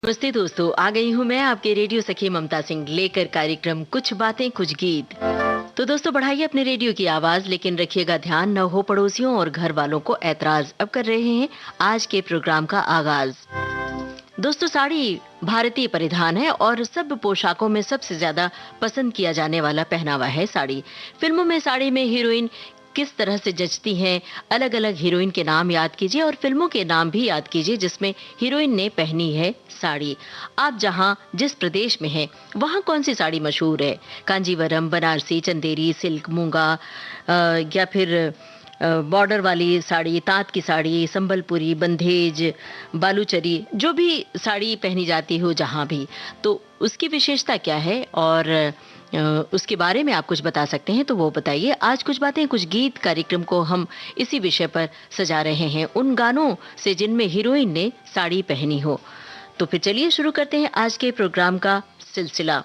नमस्ते दोस्तों, आ गई हूँ मैं आपके रेडियो सखी ममता सिंह लेकर कार्यक्रम कुछ बातें कुछ गीत। तो दोस्तों बढ़ाइए अपने रेडियो की आवाज, लेकिन रखिएगा ध्यान न हो पड़ोसियों और घर वालों को ऐतराज। अब कर रहे हैं आज के प्रोग्राम का आगाज। दोस्तों साड़ी भारतीय परिधान है और सब पोशाकों में सबसे ज्यादा पसंद किया जाने वाला पहनावा है साड़ी। फिल्मों में साड़ी में हीरोइन किस तरह से जचती हैं, अलग अलग हीरोइन के नाम याद कीजिए और फिल्मों के नाम भी याद कीजिए जिसमें हीरोइन ने पहनी है साड़ी। आप जहां जिस प्रदेश में हैं वहां कौन सी साड़ी मशहूर है? कांजीवरम, बनारसी, चंदेरी, सिल्क, मूंगा या फिर बॉर्डर वाली साड़ी, तांत की साड़ी, संबलपुरी, बंधेज, बालूचरी, जो भी साड़ी पहनी जाती हो जहां भी, तो उसकी विशेषता क्या है और उसके बारे में आप कुछ बता सकते हैं तो वो बताइए। आज कुछ बातें कुछ गीत कार्यक्रम को हम इसी विषय पर सजा रहे हैं, उन गानों से जिनमें हीरोइन ने साड़ी पहनी हो। तो फिर चलिए शुरू करते हैं आज के प्रोग्राम का सिलसिला।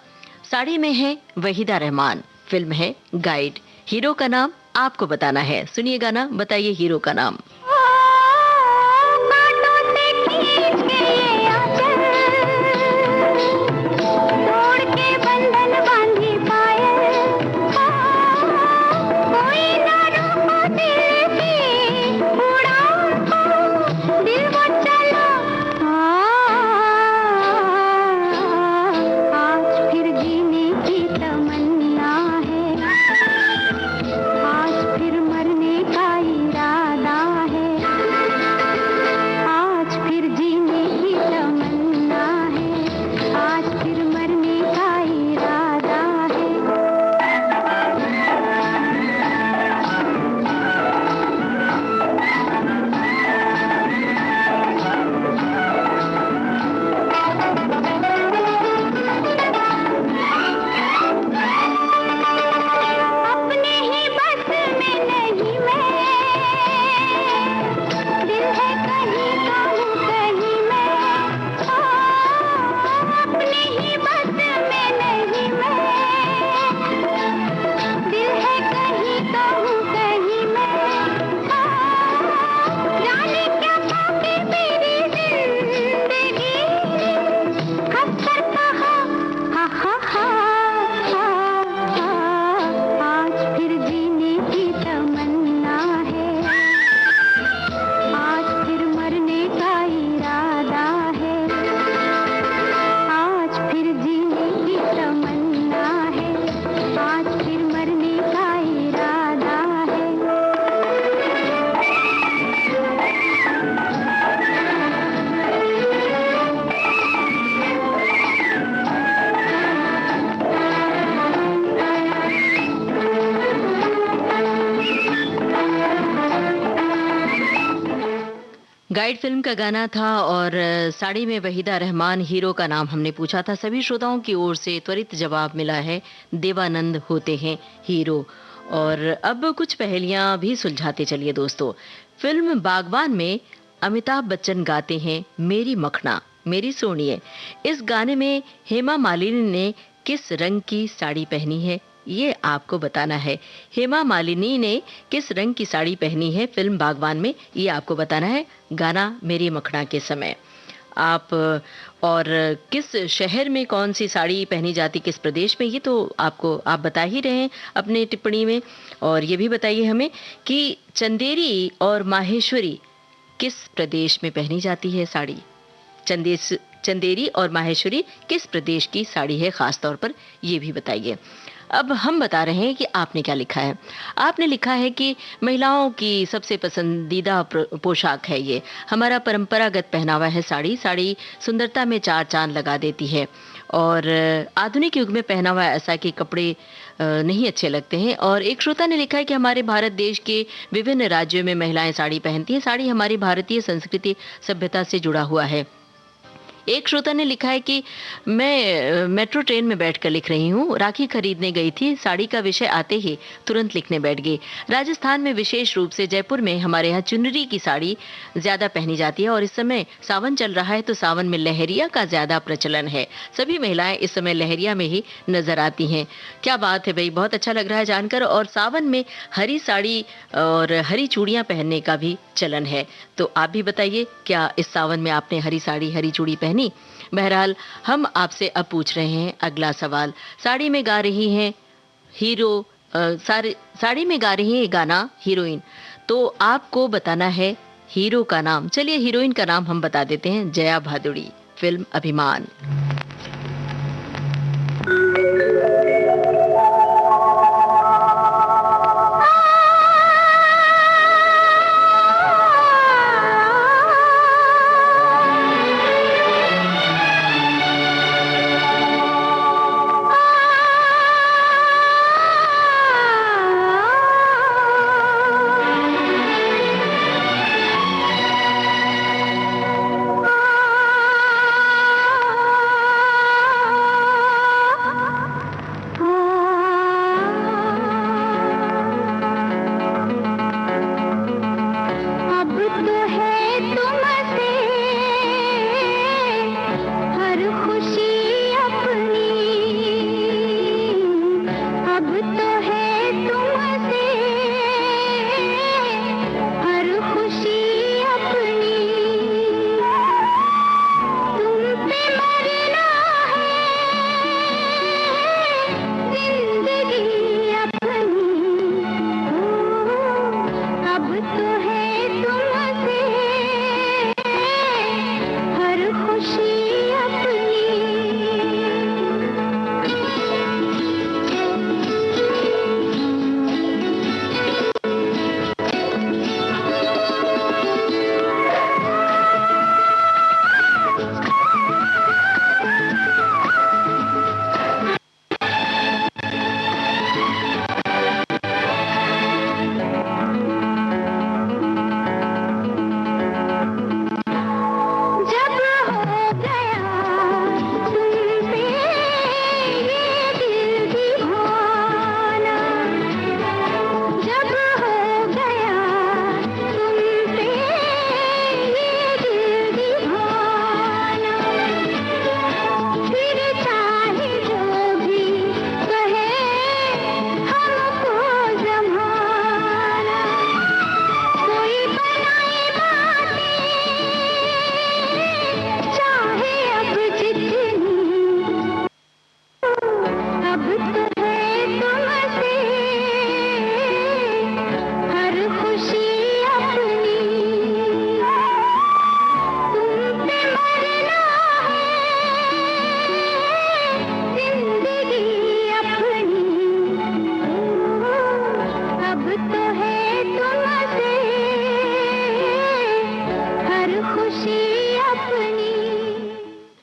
साड़ी में है वहीदा रहमान, फिल्म है गाइड। हीरो का नाम आपको बताना है। सुनिए गाना, बताइए हीरो का नाम। गाइड फिल्म का गाना था और साड़ी में वहीदा रहमान हीरो का नाम हमने पूछा था। सभी श्रोताओं की ओर से त्वरित जवाब मिला है, देवानंद होते हैं हीरो। और अब कुछ पहेलियां भी सुलझाते चलिए दोस्तों। फिल्म बागबान में अमिताभ बच्चन गाते हैं मेरी मखना मेरी सोनिए। इस गाने में हेमा मालिनी ने किस रंग की साड़ी पहनी है, ये आपको बताना है। हेमा मालिनी ने किस रंग की साड़ी पहनी है फिल्म बागबान में, ये आपको बताना है गाना मेरी मखना के समय। आप और किस शहर में कौन सी साड़ी पहनी जाती, किस प्रदेश में, ये तो आपको आप बता ही रहे हैं अपने टिप्पणी में। और ये भी बताइए हमें कि चंदेरी और माहेश्वरी किस प्रदेश में पहनी जाती है साड़ी। चंदेरी और माहेश्वरी किस प्रदेश की साड़ी है खास तौर पर, ये भी बताइए। अब हम बता रहे हैं कि आपने क्या लिखा है। आपने लिखा है कि महिलाओं की सबसे पसंदीदा पोशाक है ये, हमारा परंपरागत पहनावा है साड़ी। साड़ी सुंदरता में चार चांद लगा देती है और आधुनिक युग में पहनावा ऐसा कि कपड़े नहीं अच्छे लगते हैं। और एक श्रोता ने लिखा है कि हमारे भारत देश के विभिन्न राज्यों में महिलाएं साड़ी पहनती हैं। साड़ी हमारी भारतीय संस्कृति सभ्यता से जुड़ा हुआ है। एक श्रोता ने लिखा है कि मैं मेट्रो ट्रेन में बैठकर लिख रही हूँ, राखी खरीदने गई थी, साड़ी का विषय आते ही तुरंत लिखने बैठ गई। राजस्थान में विशेष रूप से जयपुर में हमारे यहाँ चुनरी की साड़ी ज्यादा पहनी जाती है और इस समय सावन चल रहा है तो सावन में लहरिया का ज्यादा प्रचलन है। सभी महिलाएं इस समय लहरिया में ही नजर आती हैं। क्या बात है भाई, बहुत अच्छा लग रहा है जानकर। और सावन में हरी साड़ी और हरी चूड़ियां पहनने का भी चलन है। तो आप भी बताइए, क्या इस सावन में आपने हरी साड़ी हरी चूड़ी पहनी? बहरहाल हम आपसे अब पूछ रहे हैं अगला सवाल। साड़ी में गा रही हैं साड़ी में गा रही है गाना हीरोइन, तो आपको बताना है हीरो का नाम। चलिए हीरोइन का नाम हम बता देते हैं, जया भादुड़ी, फिल्म अभिमान।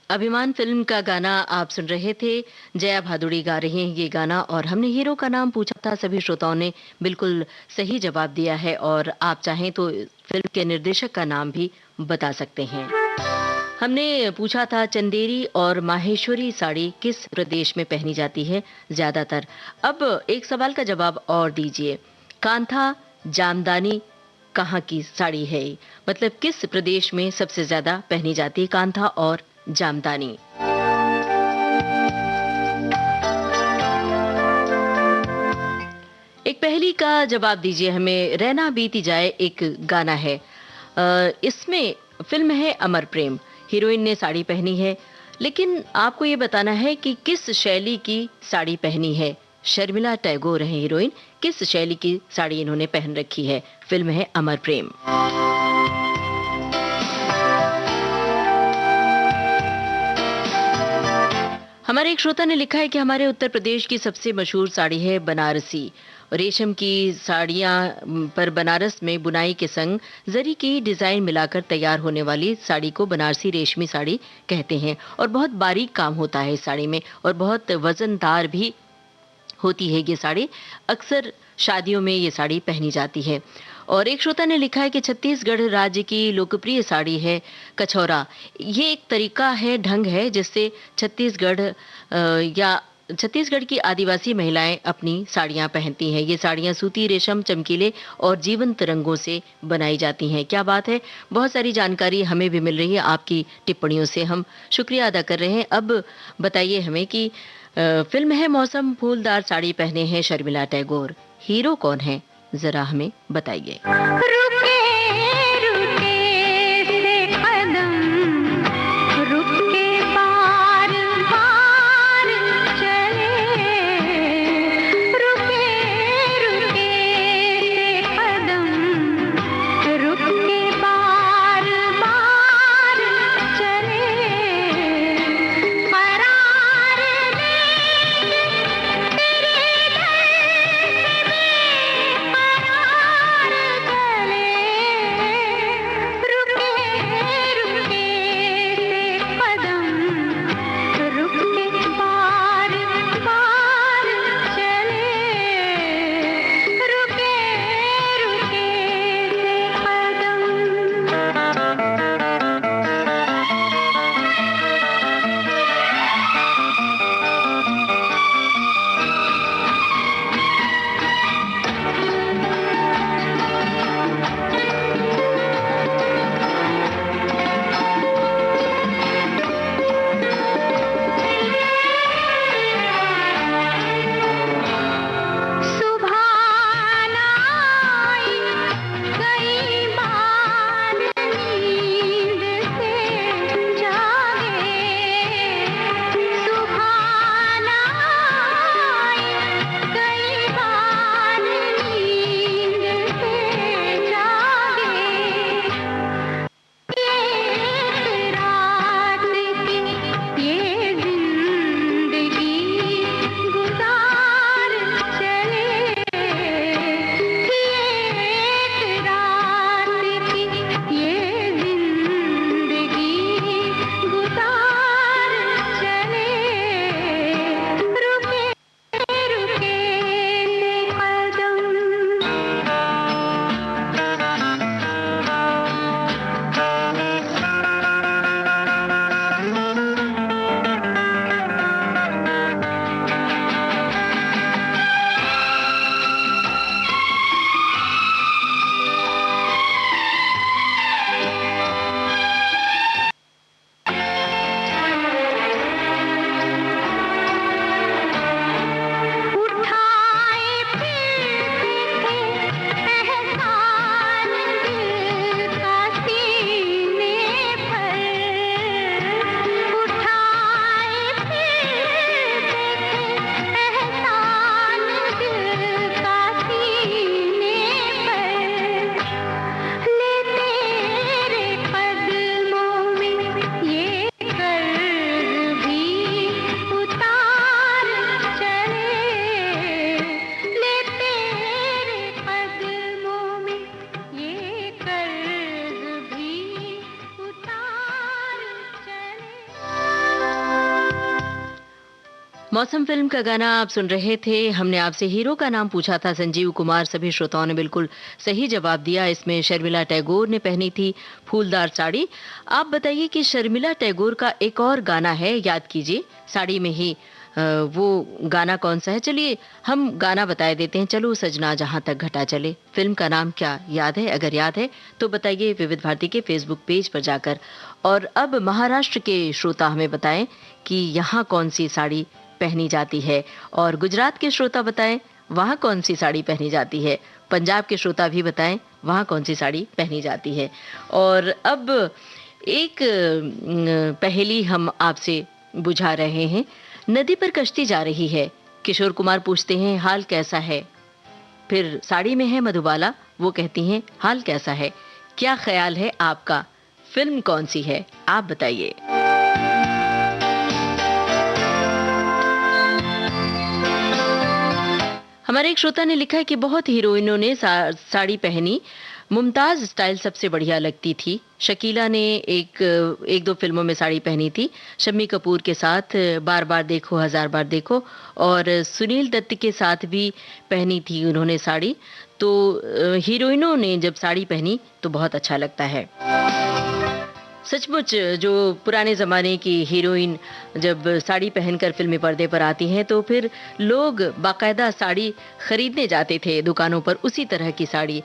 अभिमान फिल्म का गाना आप सुन रहे थे। जया भादुड़ी गा रही हैं ये गाना और हमने हीरो का नाम पूछा था। सभी श्रोताओं ने बिल्कुल सही जवाब दिया है और आप चाहें तो फिल्म के निर्देशक का नाम भी बता सकते हैं। हमने पूछा था चंदेरी और माहेश्वरी साड़ी किस प्रदेश में पहनी जाती है ज्यादातर। अब एक सवाल का जवाब और दीजिए। कांथा जामदानी कहाँ की साड़ी है, मतलब किस प्रदेश में सबसे ज्यादा पहनी जाती है कांथा और जामदानी। एक पहेली का जवाब दीजिए हमें। रहना बीती जाए एक गाना है, इसमें फिल्म है अमर प्रेम। हीरोइन ने साड़ी पहनी है, लेकिन आपको ये बताना है कि किस शैली की साड़ी पहनी है। शर्मिला टैगोर है हीरोइन, किस शैली की साड़ी इन्होंने पहन रखी है। फिल्म है अमर प्रेम। हमारे एक श्रोता ने लिखा है कि हमारे उत्तर प्रदेश की सबसे मशहूर साड़ी है बनारसी। रेशम की साड़ियां पर बनारस में बुनाई के संग जरी की डिजाइन मिलाकर तैयार होने वाली साड़ी को बनारसी रेशमी साड़ी कहते हैं और बहुत बारीक काम होता है इस साड़ी में और बहुत वजनदार भी होती है ये साड़ी। अक्सर शादियों में ये साड़ी पहनी जाती है। और एक श्रोता ने लिखा है कि छत्तीसगढ़ राज्य की लोकप्रिय साड़ी है कछौरा। ये एक तरीका है, ढंग है जिससे छत्तीसगढ़ की आदिवासी महिलाएं अपनी साड़ियां पहनती हैं। ये साड़ियां सूती, रेशम, चमकीले और जीवंत रंगों से बनाई जाती हैं। क्या बात है, बहुत सारी जानकारी हमें भी मिल रही है आपकी टिप्पणियों से। हम शुक्रिया अदा कर रहे हैं। अब बताइए हमें कि फिल्म है मौसम, फूलदार साड़ी पहने हैं शर्मिला टैगोर। हीरो कौन है, जरा हमें बताइए। रुके रुके से कदम रुक के मौसम फिल्म का गाना आप सुन रहे थे। हमने आपसे हीरो का नाम पूछा था, संजीव कुमार। सभी श्रोताओं ने बिल्कुल सही जवाब दिया। इसमें शर्मिला टैगोर ने पहनी थी फूलदार साड़ी। आप बताइए कि शर्मिला टैगोर का एक और गाना है, याद कीजिए, साड़ी में ही वो गाना कौन सा है? चलिए हम गाना बताए देते हैं, चलो सजना जहां तक घटा चले। फिल्म का नाम क्या याद है? अगर याद है तो बताइए विविध भारती के फेसबुक पेज पर जाकर। और अब महाराष्ट्र के श्रोता हमें बताएं कि यहाँ कौन सी साड़ी पहनी जाती है, और गुजरात के श्रोता बताएं वहां कौन सी साड़ी पहनी जाती है। पंजाब के श्रोता भी बताएं वहां कौन सी साड़ी पहनी जाती है। और अब एक पहेली हम आपसे बुझा रहे हैं। नदी पर कश्ती जा रही है, किशोर कुमार पूछते हैं हाल कैसा है? फिर साड़ी में है मधुबाला, वो कहती हैं हाल कैसा है? क्या ख्याल है आपका? फिल्म कौन सी है, आप बताइए। हमारे एक श्रोता ने लिखा है कि बहुत हीरोइनों ने साड़ी पहनी, मुमताज स्टाइल सबसे बढ़िया लगती थी। शकीला ने एक दो फिल्मों में साड़ी पहनी थी, शम्मी कपूर के साथ बार बार देखो हजार बार देखो, और सुनील दत्त के साथ भी पहनी थी उन्होंने साड़ी। तो हीरोइनों ने जब साड़ी पहनी तो बहुत अच्छा लगता है। सचमुच जो पुराने ज़माने की हीरोइन जब साड़ी पहनकर फिल्मी पर्दे पर आती हैं तो फिर लोग बाकायदा साड़ी खरीदने जाते थे दुकानों पर, उसी तरह की साड़ी।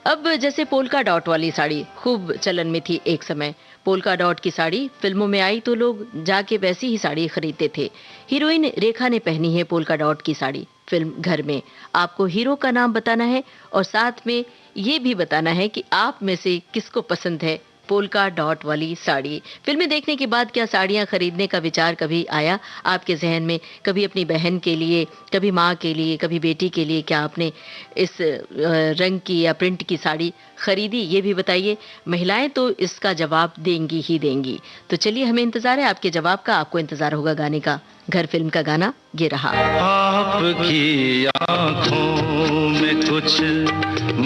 अब जैसे पोल्का डॉट वाली साड़ी खूब चलन में थी एक समय। पोल्का डॉट की साड़ी फिल्मों में आई तो लोग जाके वैसी ही साड़ी खरीदते थे। हीरोइन रेखा ने पहनी है पोल्का डॉट की साड़ी फिल्म घर में। आपको हीरो का नाम बताना है और साथ में ये भी बताना है कि आप में से किसको पसंद है पोल्का डॉट वाली साड़ी। फिल्में देखने के बाद क्या साड़ियां खरीदने का विचार कभी आया आपके जहन में? कभी अपनी बहन के लिए, कभी माँ के लिए, कभी बेटी के लिए क्या आपने इस रंग की या प्रिंट की साड़ी खरीदी? ये भी बताइए। महिलाएं तो इसका जवाब देंगी ही देंगी। तो चलिए, हमें इंतजार है आपके जवाब का, आपको इंतजार होगा गाने का। घर फिल्म का गाना ये रहा। आपकी आंखों में कुछ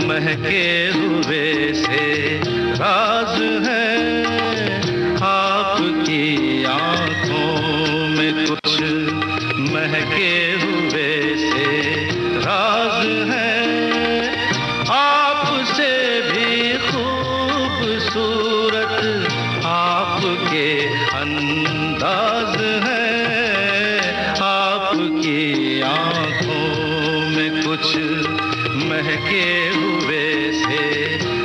महके हुए से राज है, आपकी आंखों में कुछ महके हुए से राज है, आपसे भी खूबसूरत आपके अंदाज है, आपकी आंखों में कुछ महके हुए से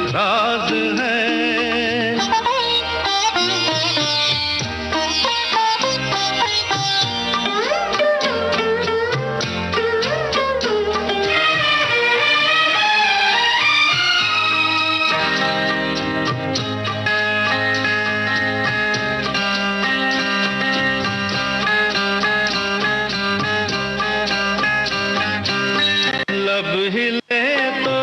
राज है। लब हिले तो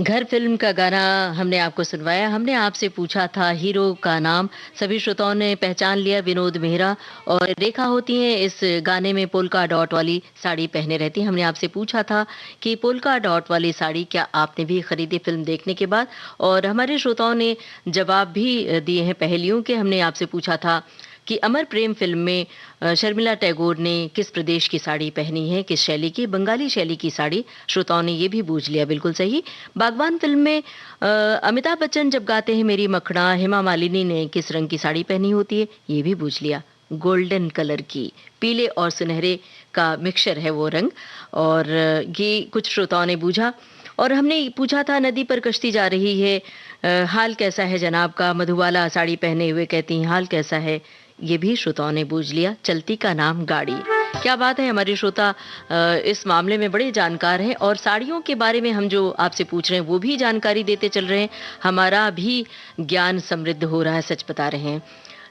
घर फिल्म का गाना हमने आपको सुनवाया। हमने आपसे पूछा था हीरो का नाम। सभी श्रोताओं ने पहचान लिया, विनोद मेहरा। और रेखा होती हैं इस गाने में पोल्का डॉट वाली साड़ी पहने रहती हैं। हमने आपसे पूछा था कि पोल्का डॉट वाली साड़ी क्या आपने भी खरीदी फिल्म देखने के बाद? और हमारे श्रोताओं ने जवाब भी दिए हैं पहेलियों के। हमने आपसे पूछा था कि अमर प्रेम फिल्म में शर्मिला टैगोर ने किस प्रदेश की साड़ी पहनी है, किस शैली की? बंगाली शैली की साड़ी। श्रोताओं ने ये भी बूझ लिया, बिल्कुल सही। बागबान फिल्म में अमिताभ बच्चन जब गाते हैं मेरी मखना, हेमा मालिनी ने किस रंग की साड़ी पहनी होती है? ये भी बूझ लिया, गोल्डन कलर की। पीले और सुनहरे का मिक्सचर है वो रंग। और ये कुछ श्रोताओं ने बूझा। और हमने पूछा था नदी पर कश्ती जा रही है, हाल कैसा है जनाब का? मधुबाला साड़ी पहने हुए कहती हैं हाल कैसा है? ये भी श्रोताओं ने बूझ लिया, चलती का नाम गाड़ी। क्या बात है, हमारे श्रोता इस मामले में बड़े जानकार हैं। और साड़ियों के बारे में हम जो आपसे पूछ रहे हैं वो भी जानकारी देते चल रहे हैं। हमारा भी ज्ञान समृद्ध हो रहा है, सच बता रहे हैं।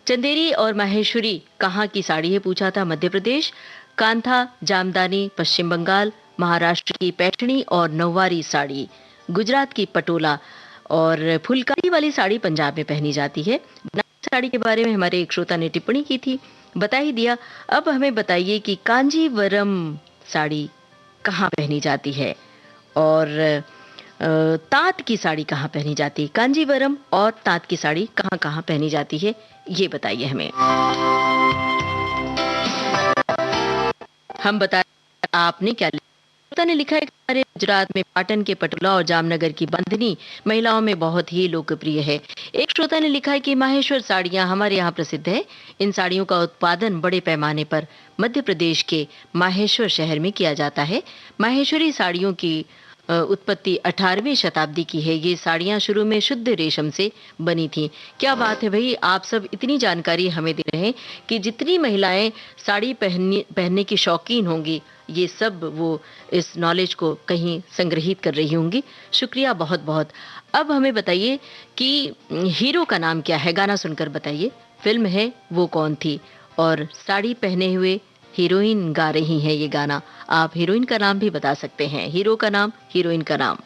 चंदेरी और माहेश्वरी कहाँ की साड़ी है पूछा था? मध्य प्रदेश। कांथा जामदानी पश्चिम बंगाल। महाराष्ट्र की पैठणी और नौवारी साड़ी। गुजरात की पटोला और फुलकारी वाली साड़ी पंजाब में पहनी जाती है। बनारसी साड़ी के बारे में हमारे एक श्रोता ने टिप्पणी की थी, बता ही दिया। अब हमें बताइए कि कांजीवरम साड़ी कहाँ पहनी जाती है और ताँत की साड़ी कहाँ पहनी जाती है? कांजीवरम और ताँत की साड़ी कहाँ कहाँ पहनी जाती है, ये बताइए हमें। हम बता, आपने क्या श्रोता ने लिखा है कि हमारे गुजरात में पाटन के पटोला और जामनगर की बंधनी महिलाओं में बहुत ही लोकप्रिय है। एक श्रोता ने लिखा है कि माहेश्वर साड़ियां हमारे यहाँ प्रसिद्ध है। इन साड़ियों का उत्पादन बड़े पैमाने पर मध्य प्रदेश के माहेश्वर शहर में किया जाता है। माहेश्वरी साड़ियों की उत्पत्ति 18वीं शताब्दी की है। ये साड़ियां शुरू में शुद्ध रेशम से बनी थी। क्या बात है भाई, आप सब इतनी जानकारी हमें दे रहे हैं कि जितनी महिलाएं साड़ी पहनने की शौकीन होंगी, ये सब वो इस नॉलेज को कहीं संग्रहित कर रही होंगी। शुक्रिया बहुत बहुत। अब हमें बताइए कि हीरो का नाम क्या है? गाना सुनकर बताइए। फिल्म है वो कौन थी और साड़ी पहने हुए हीरोइन गा रही है ये गाना। आप हीरोइन का नाम भी बता सकते हैं, हीरो का नाम, हीरोइन का नाम।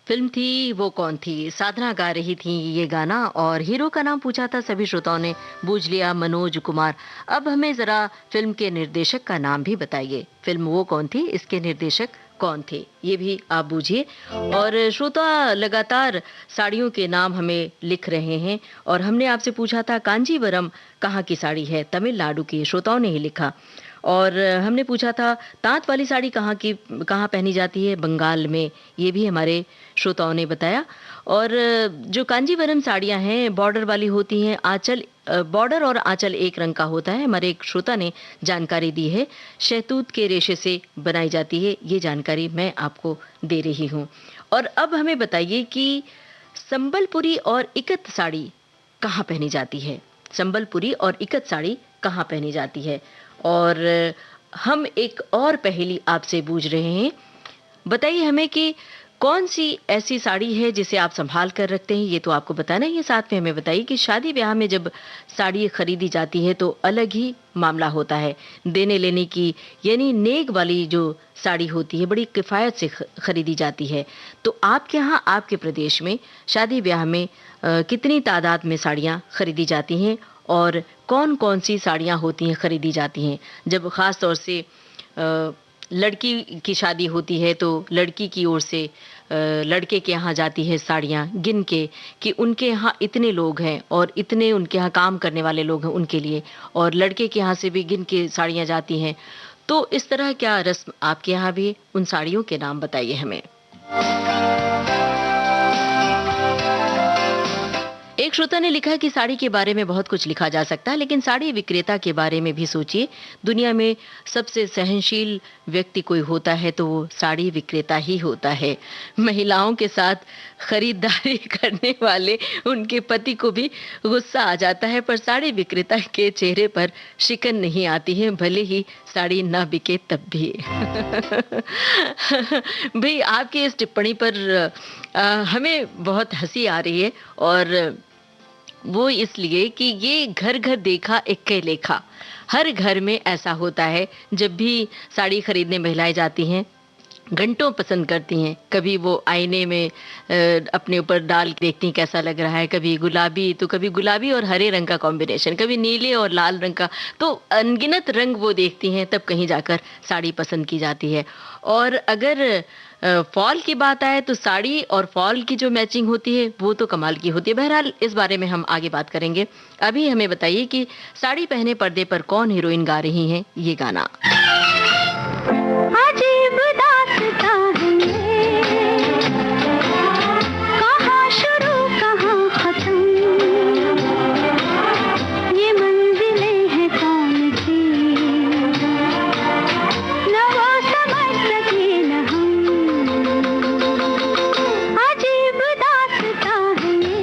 फिल्म थी वो कौन थी, साधना गा रही थी ये गाना। और हीरो का नाम पूछा था, सभी श्रोताओं ने बूझ लिया, मनोज कुमार। अब हमें जरा फिल्म के निर्देशक का नाम भी बताइए। फिल्म वो कौन थी, इसके निर्देशक कौन थे, ये भी आप बूझिए। और श्रोता लगातार साड़ियों के नाम हमें लिख रहे हैं और हमने आपसे पूछा था कांजीवरम कहाँ की साड़ी है, तमिलनाडु की, श्रोताओं ने ही लिखा। और हमने पूछा था तांत वाली साड़ी कहाँ पहनी जाती है, बंगाल में, ये भी हमारे श्रोताओं ने बताया। और जो कांजीवरम साड़ियाँ हैं बॉर्डर वाली होती हैं, बॉर्डर और आंचल एक रंग का होता है, हमारे एक श्रोता ने जानकारी दी है। शहतूत के रेशे से बनाई जाती है, ये जानकारी मैं आपको दे रही हूँ। और अब हमें बताइए कि संबलपुरी और इकत साड़ी कहाँ पहनी जाती है, संबलपुरी और इकत साड़ी कहाँ पहनी जाती है। और हम एक और पहेली आपसे बूझ रहे हैं, बताइए हमें कि कौन सी ऐसी साड़ी है जिसे आप संभाल कर रखते हैं, ये तो आपको बताना ही है। साथ में हमें बताइए कि शादी ब्याह में जब साड़ी खरीदी जाती है तो अलग ही मामला होता है, देने लेने की, यानी नेक वाली जो साड़ी होती है बड़ी किफ़ायत से खरीदी जाती है। तो आपके यहाँ, आपके प्रदेश में शादी ब्याह में कितनी तादाद में साड़ियाँ खरीदी जाती हैं और कौन कौन सी साड़ियाँ होती हैं, खरीदी जाती हैं। जब ख़ास तौर से लड़की की शादी होती है तो लड़की की ओर से लड़के के यहाँ जाती है साड़ियाँ गिन के कि उनके यहाँ इतने लोग हैं और इतने उनके यहाँ काम करने वाले लोग हैं उनके लिए, और लड़के के यहाँ से भी गिन के साड़ियाँ जाती हैं। तो इस तरह क्या रस्म आपके यहाँ भी, उन साड़ियों के नाम बताइए हमें। एक श्रोता ने लिखा कि साड़ी के बारे में बहुत कुछ लिखा जा सकता है, लेकिन साड़ी विक्रेता के बारे में भी सोचिए। दुनिया में सबसे सहनशील व्यक्ति कोई होता है तो वो साड़ी विक्रेता ही होता है। महिलाओं के साथ खरीदारी करने वाले उनके पति को भी गुस्सा आ जाता है, पर साड़ी विक्रेता के चेहरे पर शिकन नहीं आती है, भले ही साड़ी ना बिके तब भी। भाई, आपकी इस टिप्पणी पर हमें बहुत हंसी आ रही है, और वो इसलिए कि ये घर घर देखा इक्के लेखा, हर घर में ऐसा होता है। जब भी साड़ी खरीदने महिलाएं जाती हैं घंटों पसंद करती हैं, कभी वो आईने में अपने ऊपर डाल के देखती हैं कैसा लग रहा है, कभी गुलाबी तो कभी गुलाबी और हरे रंग का कॉम्बिनेशन, कभी नीले और लाल रंग का, तो अनगिनत रंग वो देखती हैं, तब कहीं जाकर साड़ी पसंद की जाती है। और अगर फॉल की बात आए तो साड़ी और फॉल की जो मैचिंग होती है वो तो कमाल की होती है। बहरहाल इस बारे में हम आगे बात करेंगे। अभी हमें बताइए कि साड़ी पहने पर्दे पर कौन हीरोइन गा रही हैं ये गाना। अजीब दास्तां है ये, कहाँ शुरू कहाँ खत्म, ये मंजिलें हैं कौन सी, न वो समझ सके न हम। अजीब दास्तां है ये,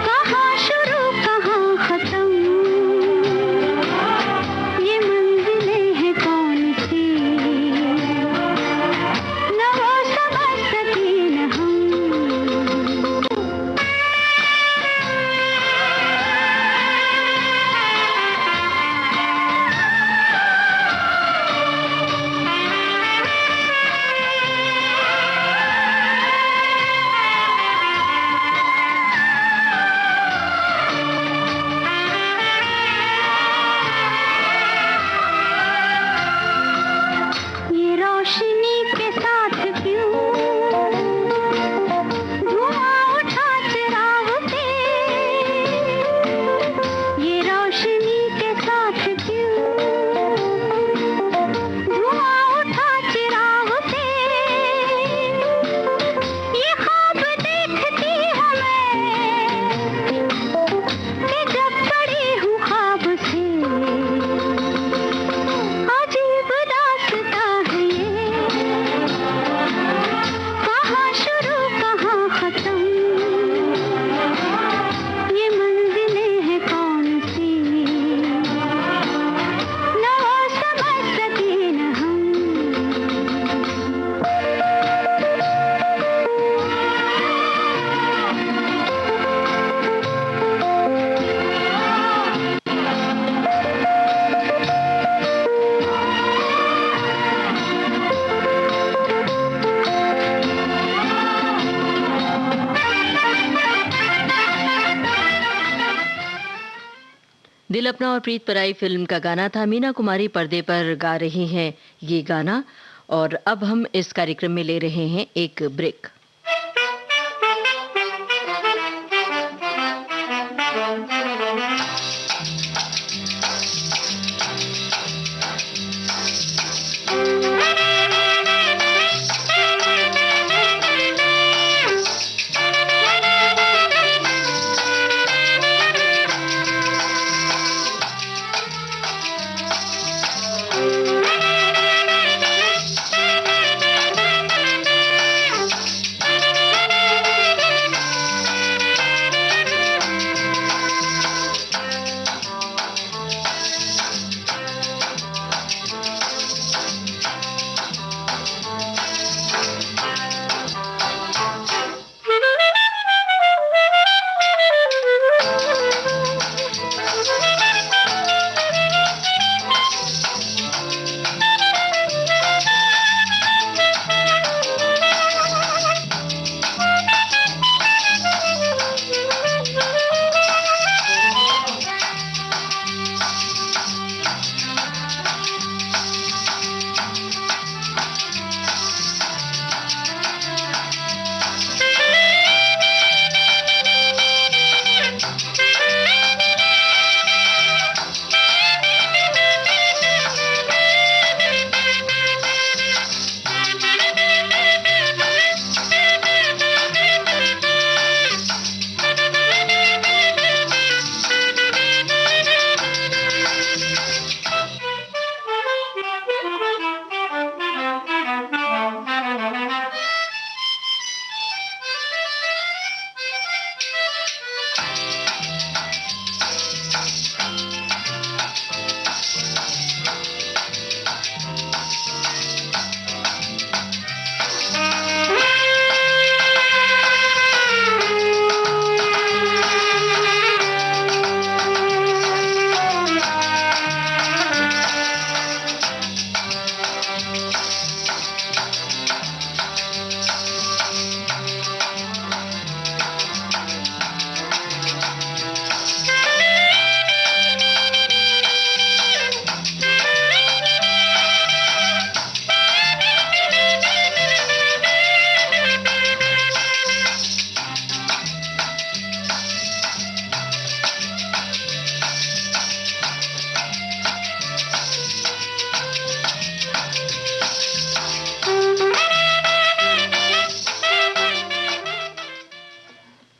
कहाँ शुरू कहाँ खत्म, ये मंजिलें हैं कौन सी, दिल अपना और प्रीत पराई फिल्म का गाना था। मीना कुमारी पर्दे पर गा रही हैं ये गाना। और अब हम इस कार्यक्रम में ले रहे हैं एक ब्रेक।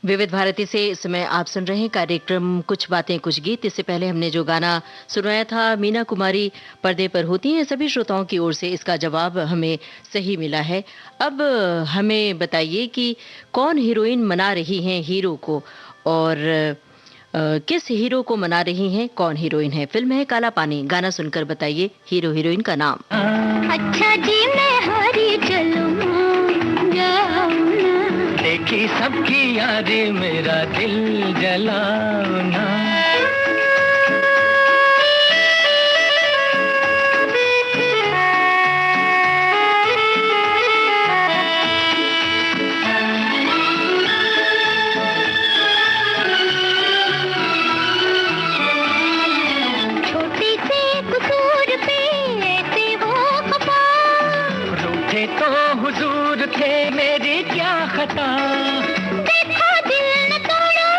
विविध भारती से इस समय आप सुन रहे हैं कार्यक्रम कुछ बातें कुछ गीत। इससे पहले हमने जो गाना सुनाया था, मीना कुमारी पर्दे पर होती हैं, सभी श्रोताओं की ओर से इसका जवाब हमें सही मिला है। अब हमें बताइए कि कौन हीरोइन मना रही हैं हीरो को, और किस हीरो को मना रही हैं, कौन हीरोइन है। फिल्म है काला पानी। गाना सुनकर बताइए हीरो हीरोइन का नाम। अच्छा जी मैं हरी चलूं देखी सबकी यारी मेरा दिल जलाना। छोटी सी कसूर पे ऐसे वो खफा, रूठे तो हुजूर थे मेरी क्या खता। देखो दिल न तोड़ो,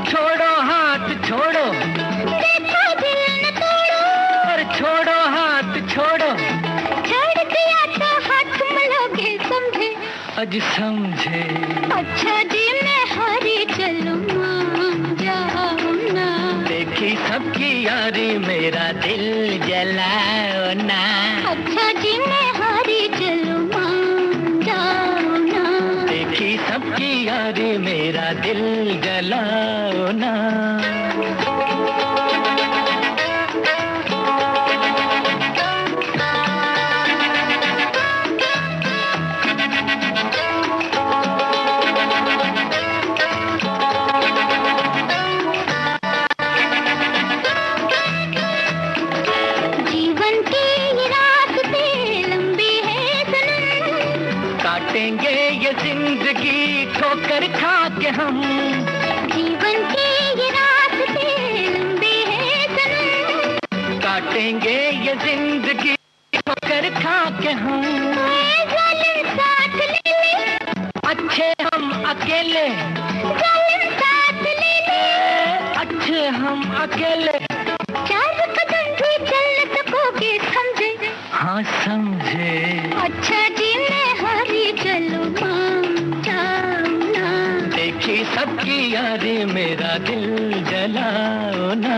छोड़ो हाथ छोड़ो, देखो दिल न तोड़ो, और छोड़ो हाथ छोड़ो। छोड़ दिया तो हाथ मलोगे समझे, आज समझे। अच्छा जी मैं हारी चलूं मान जाओ ना। देखी सबकी यारी मेरा दिल जलाओ ना। अच्छा जी मैं हारी चलूं मान जाओ ना। देखी सबकी यारी मेरा दिल जलाओ ना। जीवन की ये रास्ते लंबी है सनम, काटेंगे ये जिंदगी ठोकर खा के हम। जीवन की ये रास्ते लंबी हम अकेले, 4 कदम भी चल सकोगे समझे? हाँ समझे। अच्छा जी मैं हारी चलूं मान जाओ ना। देखी सबकी यारी मेरा दिल जलाओ ना।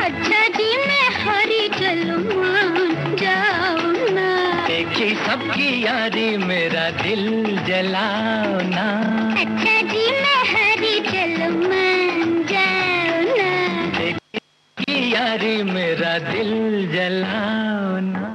अच्छा जी मैं हारी चलूं मान जाओ ना। देखी सबकी यारी मेरा दिल जलाओ ना। अच्छा जी मैं हारी चलूं मान जाओ ना। देखी सबकी यारी मेरा दिल जलाओ ना।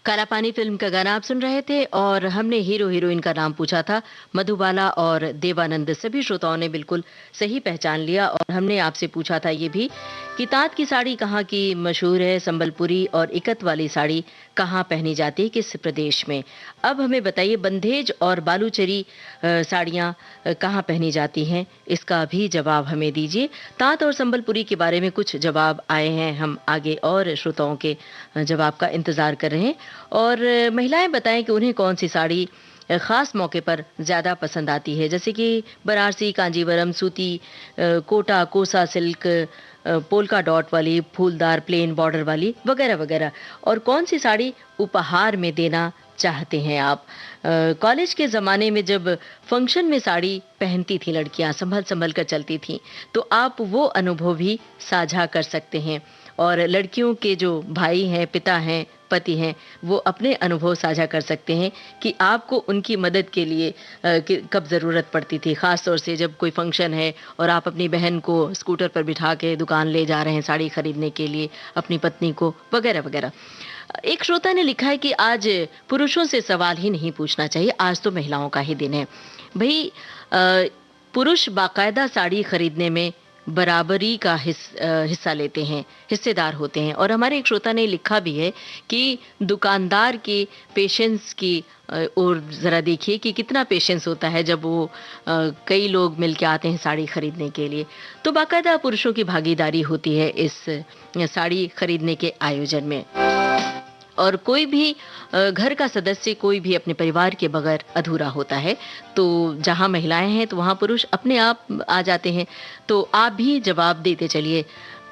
काला पानी फिल्म का गाना आप सुन रहे थे और हमने हीरो हीरोइन का नाम पूछा था मधुबाला और देवानंद। सभी श्रोताओं ने बिल्कुल सही पहचान लिया और हमने आपसे पूछा था ये भी कि ताँत की साड़ी कहाँ की मशहूर है, संबलपुरी और इकत वाली साड़ी कहाँ पहनी जाती है, किस प्रदेश में। अब हमें बताइए बंधेज और बालूचरी साड़ियाँ कहाँ पहनी जाती हैं, इसका भी जवाब हमें दीजिए। ताँत और संबलपुरी के बारे में कुछ जवाब आए हैं, हम आगे और श्रोताओं के जवाब का इंतजार कर रहे हैं। और महिलाएं बताएं कि उन्हें कौन सी साड़ी खास मौके पर ज़्यादा पसंद आती है, जैसे कि बनारसी, कांजीवरम, सूती, कोटा, कोसा सिल्क, पोल्का डॉट वाली, फूलदार प्लेन बॉर्डर वाली वगैरह वगैरह। और कौन सी साड़ी उपहार में देना चाहते हैं आप। कॉलेज के ज़माने में जब फंक्शन में साड़ी पहनती थी लड़कियां, संभल संभल कर चलती थीं, तो आप वो अनुभव भी साझा कर सकते हैं। और लड़कियों के जो भाई हैं, पिता हैं, पति हैं, वो अपने अनुभव साझा कर सकते हैं कि आपको उनकी मदद के लिए कब ज़रूरत पड़ती थी, ख़ास तौर से जब कोई फंक्शन है और आप अपनी बहन को स्कूटर पर बिठा के दुकान ले जा रहे हैं साड़ी खरीदने के लिए, अपनी पत्नी को, वगैरह वगैरह। एक श्रोता ने लिखा है कि आज पुरुषों से सवाल ही नहीं पूछना चाहिए, आज तो महिलाओं का ही दिन है भाई। पुरुष बाकायदा साड़ी खरीदने में बराबरी का हिस्सा लेते हैं, हिस्सेदार होते हैं। और हमारे एक श्रोता ने लिखा भी है कि दुकानदार के पेशेंस की और ज़रा देखिए कि कितना पेशेंस होता है जब वो कई लोग मिलके आते हैं साड़ी खरीदने के लिए। तो बाकायदा पुरुषों की भागीदारी होती है इस साड़ी खरीदने के आयोजन में। और कोई भी घर का सदस्य, कोई भी अपने परिवार के बगैर अधूरा होता है। तो जहाँ महिलाएं हैं तो वहाँ पुरुष अपने आप आ जाते हैं। तो आप भी जवाब देते चलिए।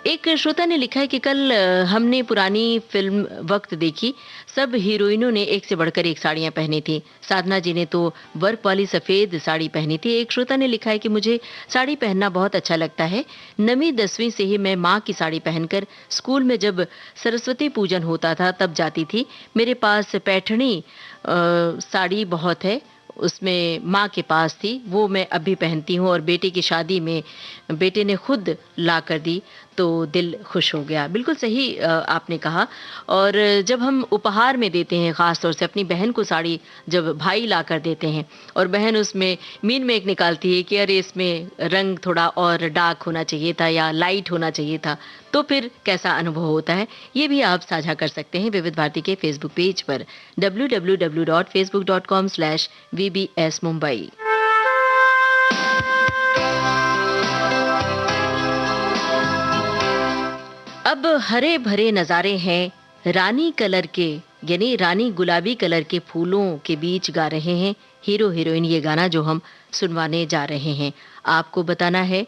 एक श्रोता ने लिखा है कि कल हमने पुरानी फिल्म वक्त देखी, सब हीरोइनों ने एक से बढ़कर एक साड़ियां पहनी थी। साधना जी ने तो वर्क वाली सफ़ेद साड़ी पहनी थी। एक श्रोता ने लिखा है कि मुझे साड़ी पहनना बहुत अच्छा लगता है। 9वीं 10वीं से ही मैं माँ की साड़ी पहनकर स्कूल में जब सरस्वती पूजन होता था तब जाती थी। मेरे पास पैठणी साड़ी बहुत है, उसमें माँ के पास थी, वो मैं अभी पहनती हूँ। और बेटे की शादी में बेटे ने खुद ला कर दी तो दिल खुश हो गया। बिल्कुल सही आपने कहा। और जब हम उपहार में देते हैं, ख़ास तौर से अपनी बहन को साड़ी जब भाई ला कर देते हैं और बहन उसमें मीन में एक निकालती है कि अरे इसमें रंग थोड़ा और डार्क होना चाहिए था या लाइट होना चाहिए था, तो फिर कैसा अनुभव होता है, ये भी आप साझा कर सकते हैं विविध भारती के फेसबुक पेज पर www.facebook.com/VBS मुंबई। अब हरे भरे नज़ारे हैं, रानी कलर के यानी रानी गुलाबी कलर के फूलों के बीच गा रहे हैं हीरो हीरोइन। ये गाना जो हम सुनवाने जा रहे हैं, आपको बताना है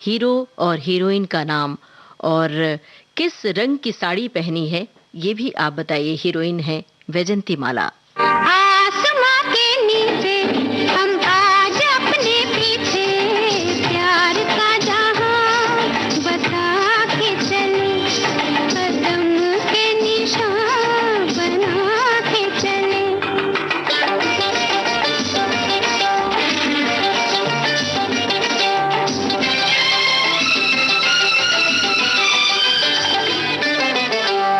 हीरो और हीरोइन का नाम और किस रंग की साड़ी पहनी है, ये भी आप बताइए। हीरोइन है वैजंती माला। आसमां के नीचे हम आज अपने पीछे प्यार का जहां बता के चले, कदम के निशान बना के चले।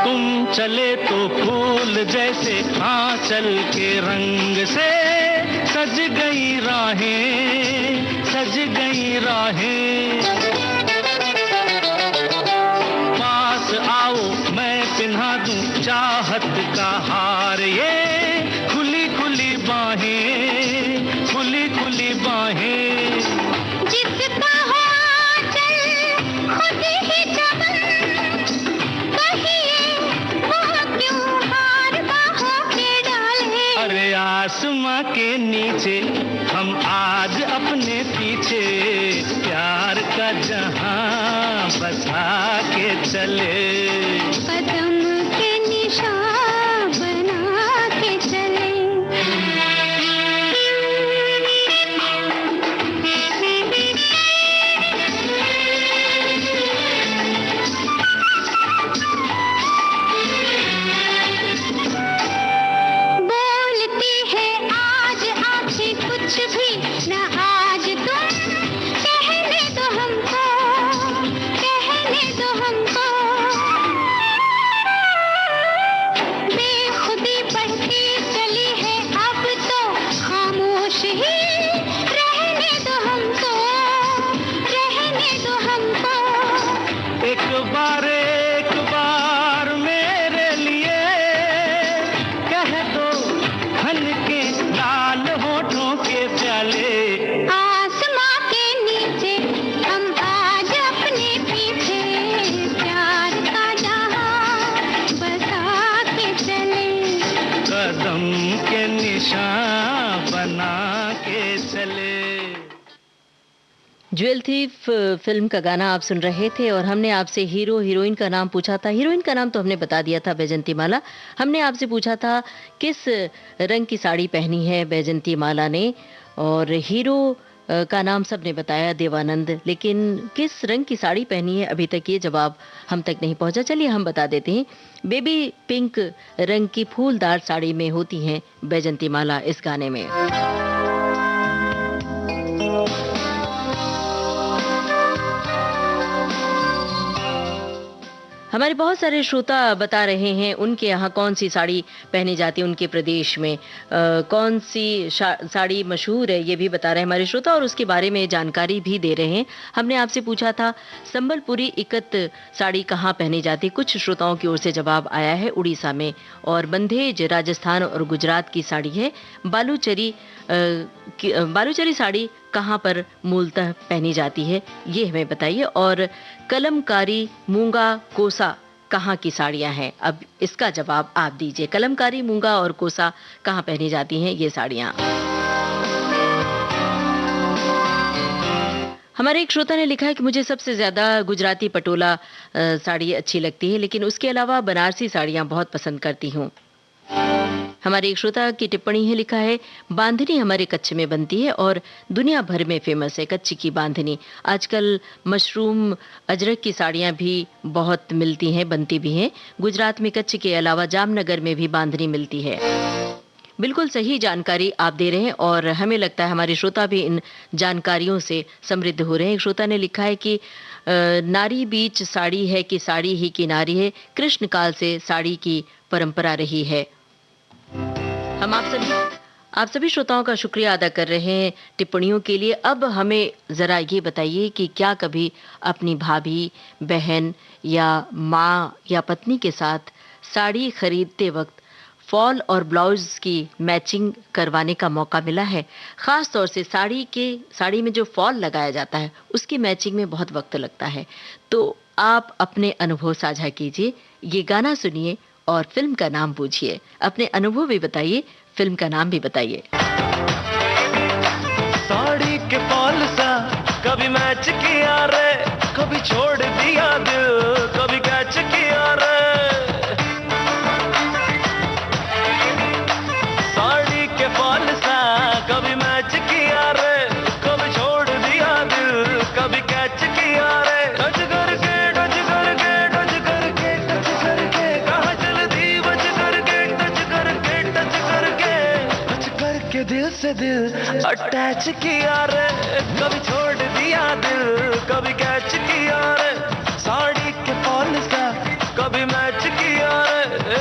तुम चले तो फूल जैसे आंचल के रंग से सज गई राहें, सज गई राहें। पास आओ मैं पिन्हा दूं चाहत का हार, ये खुली खुली बाहें, खुली खुली बाहें। जिसका हो आंचल खुद ही चमन, कहिए वो क्यों हार बाहों के डाले। अरे आसमां के नीचे हम आज अपने पीछे प्यार का जहां बसा के चले। कदम के निशान बना के चले। बोलती है आज आंखें कुछ भी न आज तुम, कहने दो हमको, कहने दो हमको। बेखुदी बढ़ती चली है अब तो खामोश ही रहने दो हमको, रहने दो हमको। एक बार मेरे लिए कह दो हन के लाल होठों के प्याले। आसमां के नीचे हम आज अपने पीछे प्यार का जहां बसा के चले। कदम के निशान बना के चले। ज्वेल थीफ फिल्म का गाना आप सुन रहे थे और हमने आपसे हीरो हीरोइन का नाम पूछा था। हीरोइन का नाम तो हमने बता दिया था, बैजंती माला। हमने आपसे पूछा था किस रंग की साड़ी पहनी है बैजंती माला ने, और हीरो का नाम सबने बताया देवानंद, लेकिन किस रंग की साड़ी पहनी है अभी तक ये जवाब हम तक नहीं पहुंचा। चलिए हम बता देते हैं, बेबी पिंक रंग की फूलदार साड़ी में होती हैं बैजंती माला इस गाने में। हमारे बहुत सारे श्रोता बता रहे हैं उनके यहाँ कौन सी साड़ी पहनी जाती है, उनके प्रदेश में कौन सी साड़ी मशहूर है ये भी बता रहे हैं हमारे श्रोता, और उसके बारे में जानकारी भी दे रहे हैं। हमने आपसे पूछा था संबलपुरी इकत साड़ी कहाँ पहनी जाती है, कुछ श्रोताओं की ओर से जवाब आया है उड़ीसा में, और बंधेज राजस्थान और गुजरात की साड़ी है। बालूचरी साड़ी कहाँ पर मूलतः पहनी जाती है ये हमें बताइए, और कलमकारी मूंगा कोसा कहाँ की साड़ियाँ हैं, अब इसका जवाब आप दीजिए। कलमकारी मूंगा और कोसा कहाँ पहनी जाती हैं ये साड़ियाँ। हमारे एक श्रोता ने लिखा है कि मुझे सबसे ज्यादा गुजराती पटोला साड़ी अच्छी लगती है, लेकिन उसके अलावा बनारसी साड़ियाँ बहुत पसंद करती हूँ। हमारे एक श्रोता की टिप्पणी है, लिखा है बांधनी हमारे कच्छ में बनती है और दुनिया भर में फेमस है कच्छ की बांधनी। आजकल मशरूम अजरक की साड़ियाँ भी बहुत मिलती हैं, बनती भी हैं। गुजरात में कच्छ के अलावा जामनगर में भी बांधनी मिलती है। बिल्कुल सही जानकारी आप दे रहे हैं और हमें लगता है हमारे श्रोता भी इन जानकारियों से समृद्ध हो रहे हैं। एक श्रोता ने लिखा है कि नारी बीच साड़ी है कि साड़ी ही की नारी है, कृष्ण काल से साड़ी की परंपरा रही है। हम आप सभी श्रोताओं का शुक्रिया अदा कर रहे हैं टिप्पणियों के लिए। अब हमें जरा ये बताइए कि क्या कभी अपनी भाभी, बहन या माँ या पत्नी के साथ साड़ी खरीदते वक्त फॉल और ब्लाउज की मैचिंग करवाने का मौका मिला है? खास तौर से साड़ी में जो फॉल लगाया जाता है उसकी मैचिंग में बहुत वक्त लगता है। तो आप अपने अनुभव साझा कीजिए, ये गाना सुनिए और फिल्म का नाम पूछिए। अपने अनुभव भी बताइए, फिल्म का नाम भी बताइए। साड़ी के फॉल सा कभी मैच किया रे, कभी छोड़ दिया दिल, कभी कैच किया रे। साड़ी के फॉल सा कभी मैच किया रे, कभी छोड़ दिया दिल, कभी कैच किया रे। टच करके टच करके टच करके टच करके कहाँ चल दी बच करके टच करके टच करके टच करके दिल से दिल अटैच किया रे, कभी छोड़ दिया दिल, कभी कैच किया रे। साड़ी के फॉल सा कभी मैच किया रे,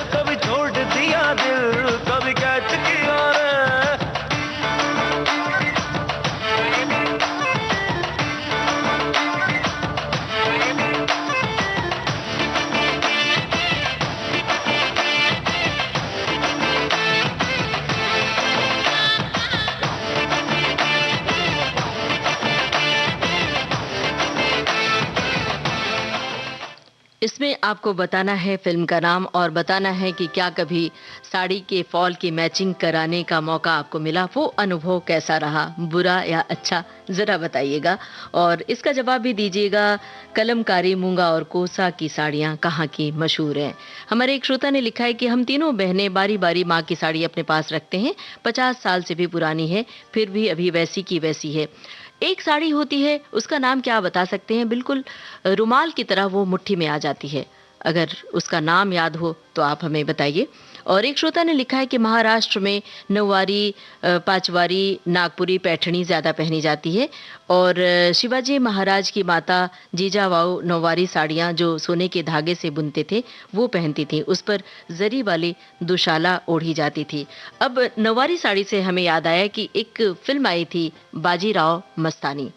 इसमें आपको बताना है फिल्म का नाम और बताना है कि क्या कभी साड़ी के फॉल की मैचिंग कराने का मौका आपको मिला, वो अनुभव कैसा रहा, बुरा या अच्छा, जरा बताइएगा। और इसका जवाब भी दीजिएगा, कलमकारी मूंगा और कोसा की साड़ियां कहाँ की मशहूर हैं। हमारे एक श्रोता ने लिखा है कि हम तीनों बहनें बारी बारी माँ की साड़ी अपने पास रखते हैं, 50 साल से भी पुरानी है, फिर भी अभी वैसी की वैसी है। एक साड़ी होती है, उसका नाम क्या बता सकते हैं, बिल्कुल रुमाल की तरह वो मुट्ठी में आ जाती है। अगर उसका नाम याद हो तो आप हमें बताइए। और एक श्रोता ने लिखा है कि महाराष्ट्र में नौवारी, पांचवारी, नागपुरी पैठणी ज़्यादा पहनी जाती है और शिवाजी महाराज की माता जीजाबाऊ नौवारी साड़ियाँ जो सोने के धागे से बुनते थे वो पहनती थी, उस पर जरी वाली दुशाला ओढ़ी जाती थी। अब नौवारी साड़ी से हमें याद आया कि एक फिल्म आई थी बाजीराव मस्तानी,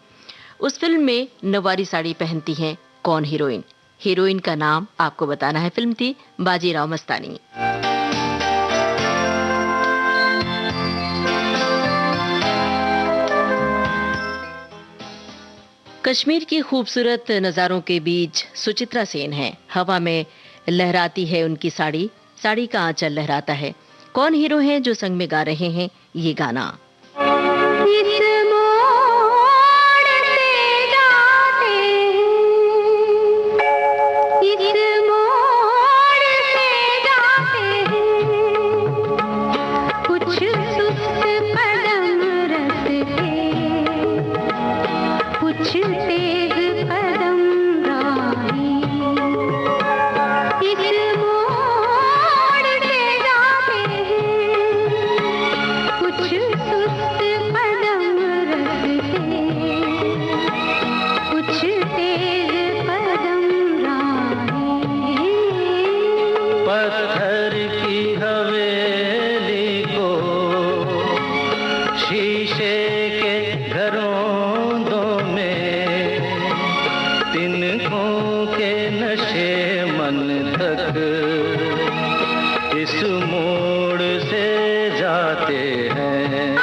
उस फिल्म में नौवारी साड़ी पहनती हैं कौन हीरोइन? हीरोइन का नाम आपको बताना है। फिल्म थी बाजीराव मस्तानी। कश्मीर की खूबसूरत नज़ारों के बीच सुचित्रा सेन है, हवा में लहराती है उनकी साड़ी, साड़ी का आंचल लहराता है। कौन हीरो हैं जो संग में गा रहे हैं ये गाना? पत्थर की हवेली को शीशे के घरों में तिनकों के नशे मन तक इस मोड़ से जाते हैं।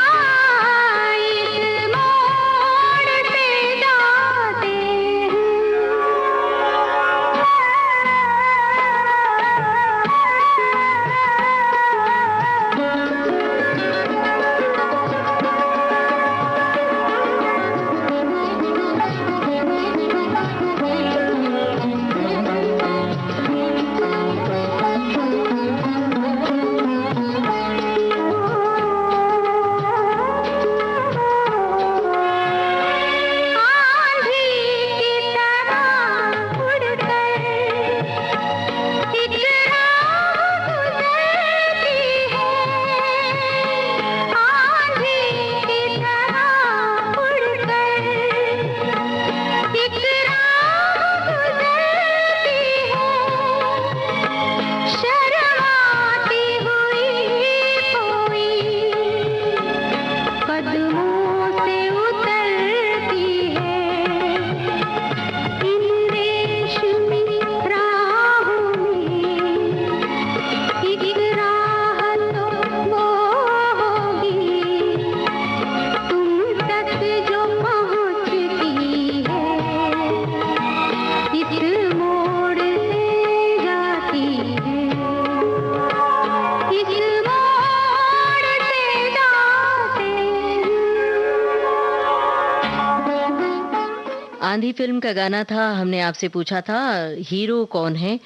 आंधी फिल्म का गाना था। हमने आपसे पूछा था हीरो कौन है।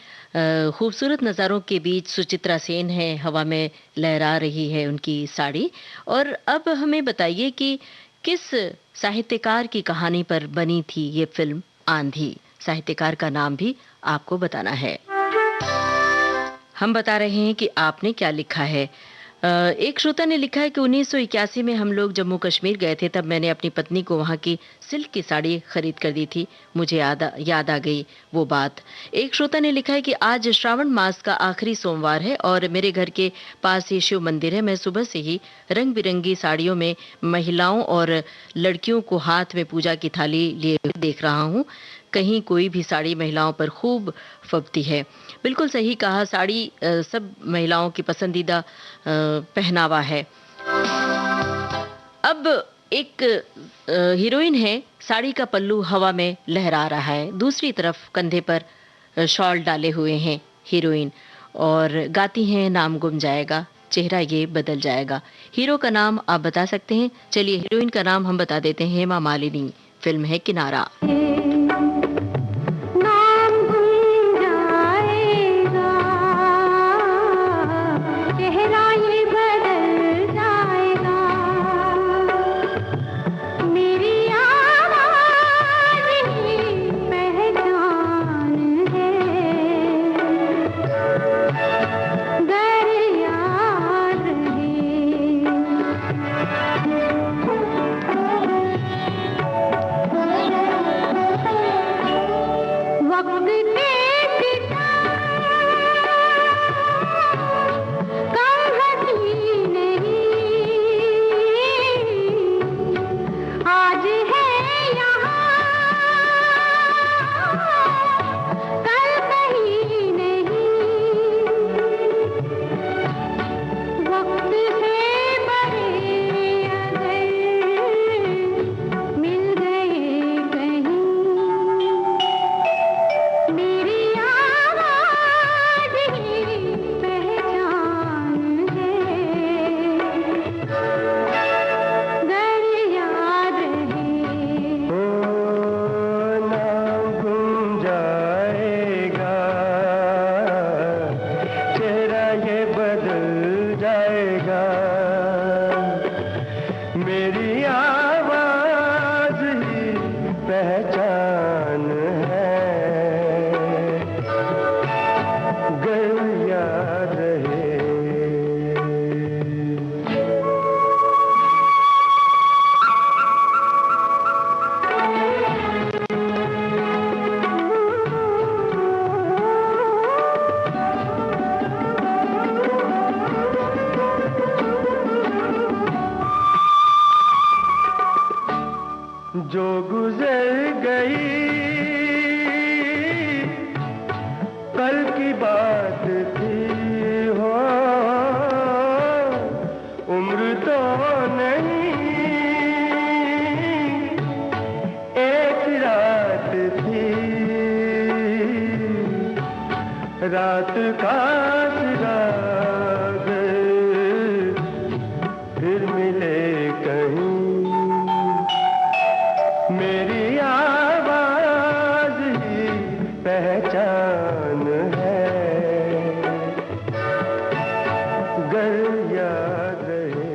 खूबसूरत नज़ारों के बीच सुचित्रा सेन है, हवा में लहरा रही है उनकी साड़ी। और अब हमें बताइए कि किस साहित्यकार की कहानी पर बनी थी ये फिल्म आंधी। साहित्यकार का नाम भी आपको बताना है। हम बता रहे हैं कि आपने क्या लिखा है। एक श्रोता ने लिखा है कि 1981 में हम लोग जम्मू कश्मीर गए थे, तब मैंने अपनी पत्नी को वहाँ की सिल्क की साड़ी खरीद कर दी थी। मुझे याद आ गई वो बात। एक श्रोता ने लिखा है कि आज श्रावण मास का आखिरी सोमवार है और मेरे घर के पास ही शिव मंदिर है। मैं सुबह से ही रंग बिरंगी साड़ियों में महिलाओं और लड़कियों को हाथ में पूजा की थाली लिए देख रहा हूँ। कहीं कोई भी साड़ी महिलाओं पर खूब फबती है। बिल्कुल सही कहा, साड़ी सब महिलाओं की पसंदीदा पहनावा है। अब एक हीरोइन है, साड़ी का पल्लू हवा में लहरा रहा है, दूसरी तरफ कंधे पर शॉल डाले हुए हैं हीरोइन, और गाती हैं नाम गुम जाएगा, चेहरा ये बदल जाएगा। हीरो का नाम आप बता सकते हैं? चलिए हीरोइन का नाम हम बता देते हैं, हेमा मालिनी। फिल्म है किनारा। नाम गुम जाएगा, चेहरा ये बदल जाएगा, मेरी आवाज़ ही पहचान है, गर याद वक्त के पिता कम हंसी नहीं, आज है यहाँ कल कहीं नहीं, वक्त से बड़े अगर मिल गए कहीं, मेरी आवाज़ ही पहचान है, गर याद रहे। नाम गुम जाएगा, चेहरा ये बदल जाएगा, मेरी आवाज ही पहचान है, गर याद रहे। जो गुजर गई कल की बात थी, हो उम्र तो नहीं एक रात थी, रात का सिराग फिर मिले कहीं, मेरी आवाज ही पहचान है, गर याद रहे।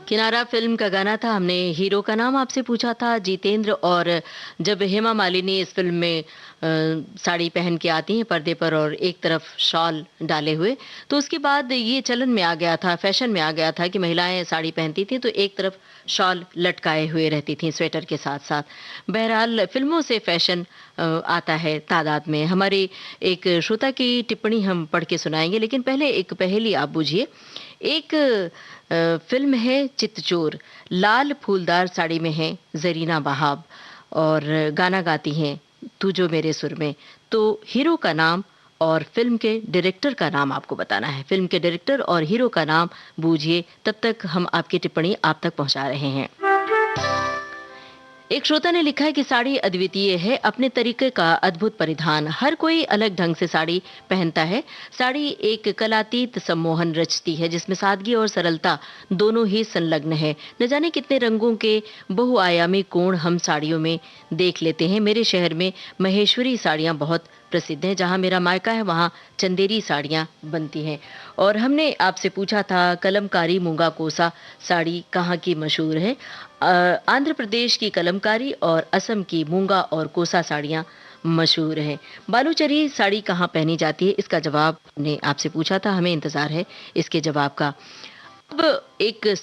किनारा फिल्म का गाना था। हमने हीरो का नाम आपसे पूछा था, जितेंद्र। और जब हेमा मालिनी इस फिल्म में साड़ी पहन के आती हैं पर्दे पर और एक तरफ शॉल डाले हुए, तो उसके बाद ये चलन में आ गया था, फैशन में आ गया था कि महिलाएं साड़ी पहनती थी तो एक तरफ शॉल लटकाए हुए रहती थी स्वेटर के साथ साथ। बहरहाल फिल्मों से फैशन आता है तादाद में। हमारी एक श्रोता की टिप्पणी हम पढ़ के सुनाएंगे, लेकिन पहले एक पहेली आप बूझिए। एक फिल्म है चित्तचोर, लाल फूलदार साड़ी में है जरीना बहाब और गाना गाती हैं तू जो मेरे सुर में। तो हीरो का नाम और फिल्म के डायरेक्टर का नाम आपको बताना है। फिल्म के डायरेक्टर और हीरो का नाम बूझिए, तब तक हम आपकी टिप्पणी आप तक पहुंचा रहे हैं। एक श्रोता ने लिखा है कि साड़ी अद्वितीय है, अपने तरीके का अद्भुत परिधान, हर कोई अलग ढंग से साड़ी पहनता है। साड़ी एक कलातीत सम्मोहन रचती है जिसमें सादगी और सरलता दोनों ही संलग्न है। न जाने कितने रंगों के बहुआयामी कोण हम साड़ियों में देख लेते हैं। मेरे शहर में महेश्वरी साड़ियां बहुत प्रसिद्ध हैं, जहां मेरा मायका है वहां चंदेरी साड़ियां बनती हैं। और हमने आपसे पूछा था कलमकारी मूंगा कोसा साड़ी कहाँ की मशहूर है। आंध्र प्रदेश की कलमकारी और असम की मूंगा और कोसा साड़ियां मशहूर हैं। बालूचरी साड़ी कहाँ पहनी जाती है, इसका जवाब हमने आपसे पूछा था, हमें इंतजार है इसके जवाब का। अब एक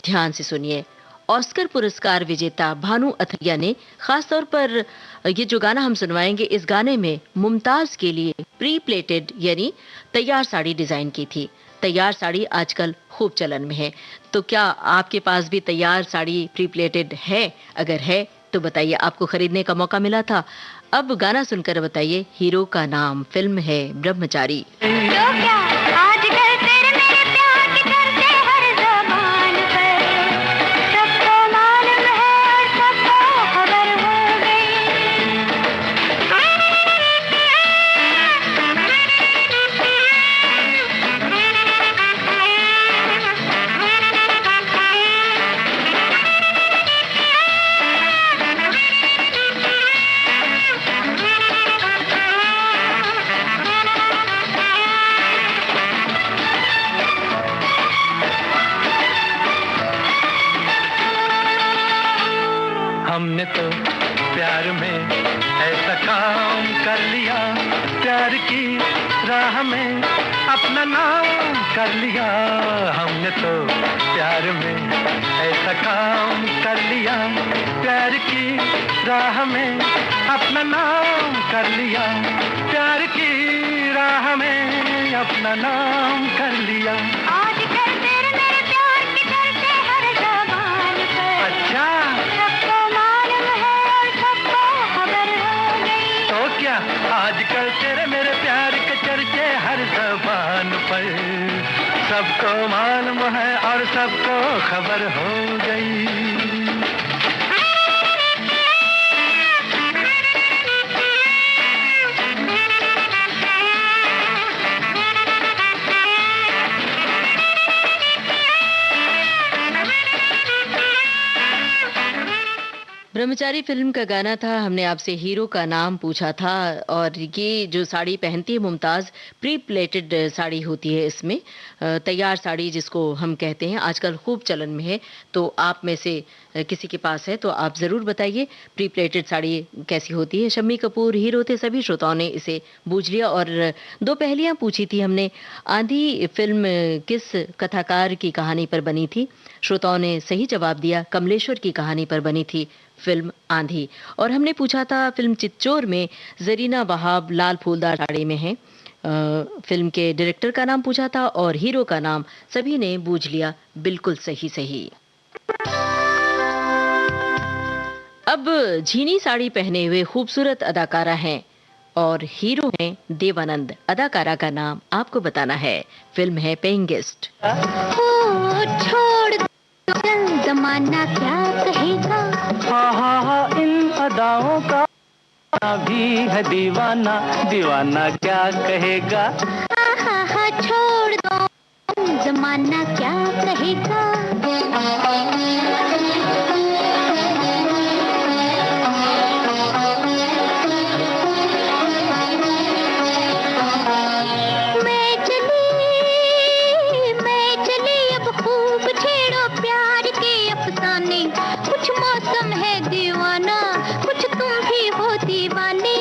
ध्यान से सुनिए। ऑस्कर पुरस्कार विजेता भानु अथरिया ने खास तौर पर ये जो गाना हम सुनवाएंगे, इस गाने में मुमताज के लिए प्री प्लेटेड यानी तैयार साड़ी डिजाइन की थी। तैयार साड़ी आजकल खूब चलन में है, तो क्या आपके पास भी तैयार साड़ी प्री प्लेटेड है? अगर है तो बताइए, आपको खरीदने का मौका मिला था? अब गाना सुनकर बताइए। हीरो का नाम, फिल्म है ब्रह्मचारी। तो क्या आजकल तेरे मेरे प्यार के चर्चे हर ज़बान पर, सबको मालूम है और सबको खबर हो गई। हमने तो प्यार में ऐसा काम कर लिया, प्यार की राह में अपना नाम कर लिया। हमने तो प्यार में ऐसा काम कर लिया, प्यार की राह में अपना नाम कर लिया, प्यार की राह में अपना नाम कर लिया। आजकल तेरे मेरे प्यार की चर्चे हर ज़बान पर। अच्छा, सबको मालूम है और सबको खबर हो गई। तो क्या आजकल तेरे मेरे प्यार के चर्चे हर ज़बान पर, सबको मालूम है और सबको खबर हो गई। ब्रह्मचारी फिल्म का गाना था। हमने आपसे हीरो का नाम पूछा था और ये जो साड़ी पहनती है मुमताज़, प्री प्लेटेड साड़ी होती है। इसमें तैयार साड़ी जिसको हम कहते हैं, आजकल खूब चलन में है। तो आप में से किसी के पास है तो आप ज़रूर बताइए प्री प्लेटेड साड़ी कैसी होती है। शम्मी कपूर हीरो थे, सभी श्रोताओं ने इसे बूझ लिया। और दो पहेलियाँ पूछी थी हमने। आंधी फिल्म किस कथाकार की कहानी पर बनी थी? श्रोताओं ने सही जवाब दिया, कमलेश्वर की कहानी पर बनी थी फिल्म आंधी। और हमने पूछा था फिल्म चित्चोर में जरीना वहाब लाल फूलदार साड़ी में है। फिल्म के डायरेक्टर का नाम पूछा था और हीरो का नाम सभी ने बूझ लिया, बिल्कुल सही सही। अब झीनी साड़ी पहने हुए खूबसूरत अदाकारा हैं और हीरो हैं देवानंद। अदाकारा का नाम आपको बताना है। फिल्म है पेइंग गेस्ट। ओ छोड़ दो चल, ज़माना क्या कहेगा। हाँ, इन अदाओं का भी है दीवाना, दीवाना क्या कहेगा। आहा छोड़ दो, ज़माना क्या कहेगा। मैं चली अब खूब छेड़ो प्यार के अफसाने। कुछ मौसम है दीवाना, कुछ तुम भी हो दीवाने।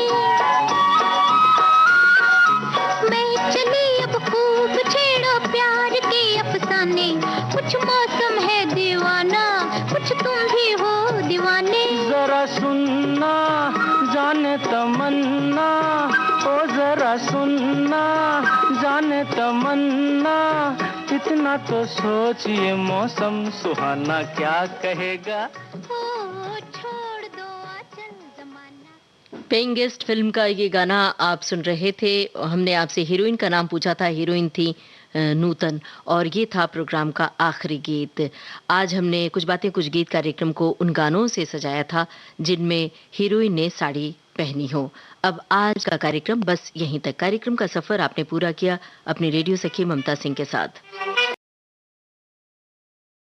मैं चली अब खूब छेड़ो प्यार के अफसाने। कुछ मौसम है दीवाना, कुछ तुम भी हो दीवाने। जरा सुनना जाने तमन्ना, ओ जरा सुनना जाने तमन्ना, इतना तो सोचिए मौसम सुहाना क्या कहेगा। ओ छोड़ दो आचल ज़माना। पेइंग गेस्ट फिल्म का ये गाना आप सुन रहे थे। हमने आपसे हीरोइन का नाम पूछा था, हीरोइन थी नूतन। और ये था प्रोग्राम का आखिरी गीत। आज हमने कुछ बातें कुछ गीत कार्यक्रम को उन गानों से सजाया था जिनमें हीरोइन ने साड़ी पहनी हो। अब आज का कार्यक्रम बस यहीं तक। कार्यक्रम का सफर आपने पूरा किया अपनी रेडियो सखी ममता सिंह के साथ।